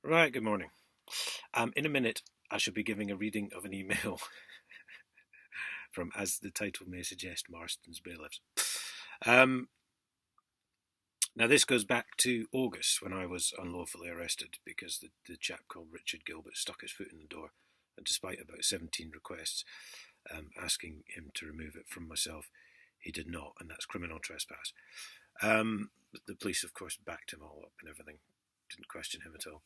Right, good morning. In a minute, I shall be giving a reading of an email from, as the title may suggest, Marston's bailiffs. Um, Now, this goes back to August when I was unlawfully arrested because the chap called Richard Gilbert stuck his foot in the door, and despite about 17 requests asking him to remove it from myself, he did not, and that's criminal trespass. The police, of course, backed him all up and everything, didn't question him at all.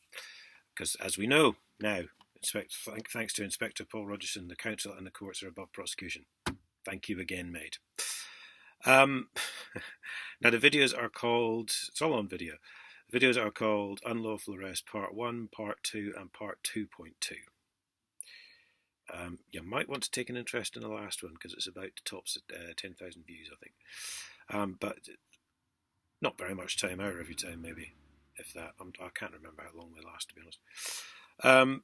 Because, as we know now, thanks to Inspector Paul Rogerson, the council and the courts are above prosecution. Thank you again, mate. Now, the videos are called, it's all on video. The videos are called Unlawful Arrest Part 1, Part 2, and Part 2.2. You might want to take an interest in the last one because it's about to top 10,000 views, I think. But not very much time, hour every time, maybe, if that. I can't remember how long they last, to be honest.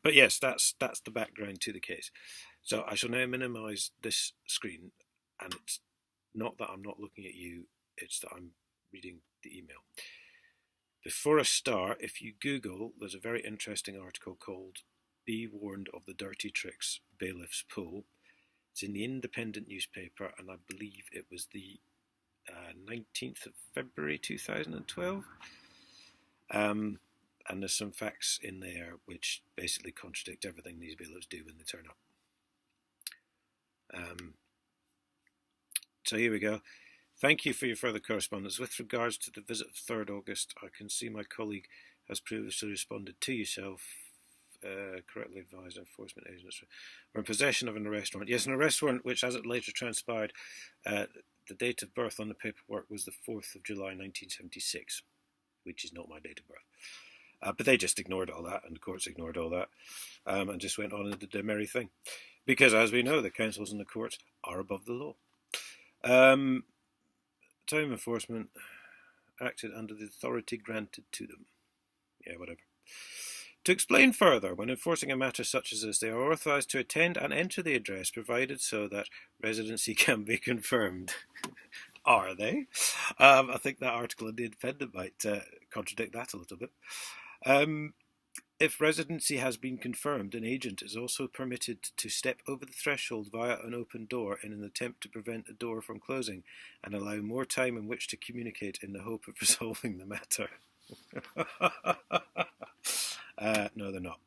But yes, that's the background to the case. So I shall now minimise this screen, and it's not that I'm not looking at you, it's that I'm reading the email. Before I start, if you Google, there's a very interesting article called Be Warned of the Dirty Tricks Bailiffs Pull. It's in the Independent newspaper, and I believe it was the 19th of February 2012. And there's some facts in there which basically contradict everything these bailiffs do when they turn up. So here we go. Thank you for your further correspondence. With regards to the visit of 3rd August, I can see my colleague has previously responded to yourself, correctly advised enforcement agents were in possession of an arrest warrant. Yes, an arrest warrant which, as it later transpired, the date of birth on the paperwork was the 4th of July 1976, which is not my date of birth. But they just ignored all that, and the courts ignored all that, and just went on and did their merry thing. Because, as we know, the councils and the courts are above the law. Time enforcement acted under the authority granted to them. Yeah, whatever. To explain further, when enforcing a matter such as this, they are authorised to attend and enter the address provided so that residency can be confirmed. Are they? I think that article in The Independent might contradict that a little bit. If residency has been confirmed, an agent is also permitted to step over the threshold via an open door in an attempt to prevent a door from closing and allow more time in which to communicate in the hope of resolving the matter. No, they're not.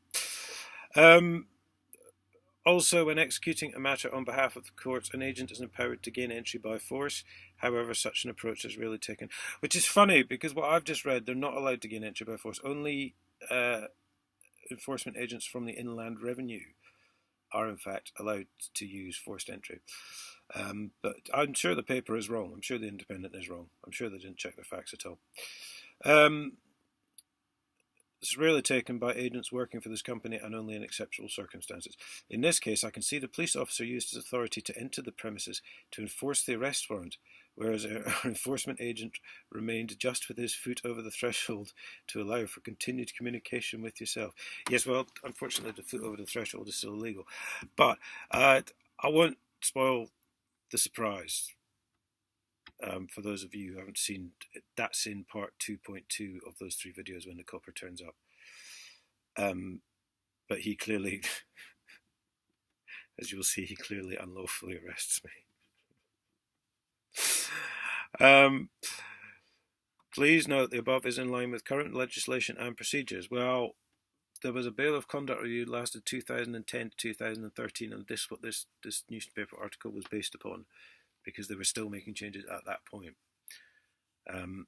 Also, when executing a matter on behalf of the courts, an agent is empowered to gain entry by force. However, such an approach is rarely taken. Which is funny, because what I've just read, they're not allowed to gain entry by force. Only enforcement agents from the Inland Revenue are in fact allowed to use forced entry. But I'm sure the paper is wrong. I'm sure the Independent is wrong. I'm sure they didn't check their facts at all. It's rarely taken by agents working for this company and only in exceptional circumstances. In this case, I can see the police officer used his authority to enter the premises to enforce the arrest warrant, whereas our enforcement agent remained just with his foot over the threshold to allow for continued communication with yourself. Yes, well, unfortunately, the foot over the threshold is still illegal. But I won't spoil the surprise. For those of you who haven't seen, that's in part 2.2 of those 3 videos when the copper turns up. But he clearly, as you'll see, he clearly unlawfully arrests me. Please note the above is in line with current legislation and procedures. Well, there was a bailiff conduct review that lasted 2010 to 2013, and this what this newspaper article was based upon, because they were still making changes at that point. And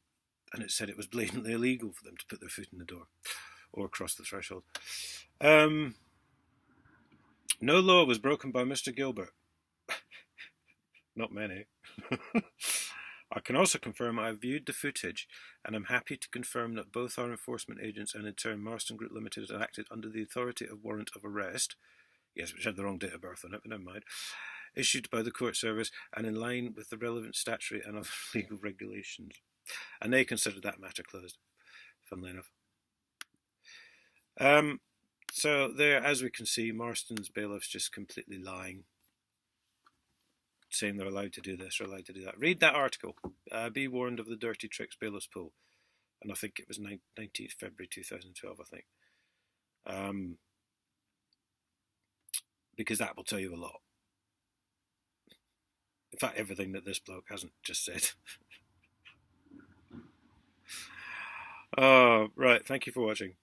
it said it was blatantly illegal for them to put their foot in the door or cross the threshold. No law was broken by Mr. Gilbert. Not many. I can also confirm I have viewed the footage, and I'm happy to confirm that both our enforcement agents and in turn Marston Group Limited acted under the authority of warrant of arrest, yes, which had the wrong date of birth on it, but never mind, issued by the court service and in line with the relevant statutory and other legal regulations. And they considered that matter closed, funnily enough. So there, as we can see, Marston's bailiffs just completely lying, saying they're allowed to do this or allowed to do that. Read that article. Be warned of the dirty tricks bailiffs pull. And I think it was 19th February 2012, I think. because that will tell you a lot. In fact, everything that this bloke hasn't just said. Oh, right. Thank you for watching.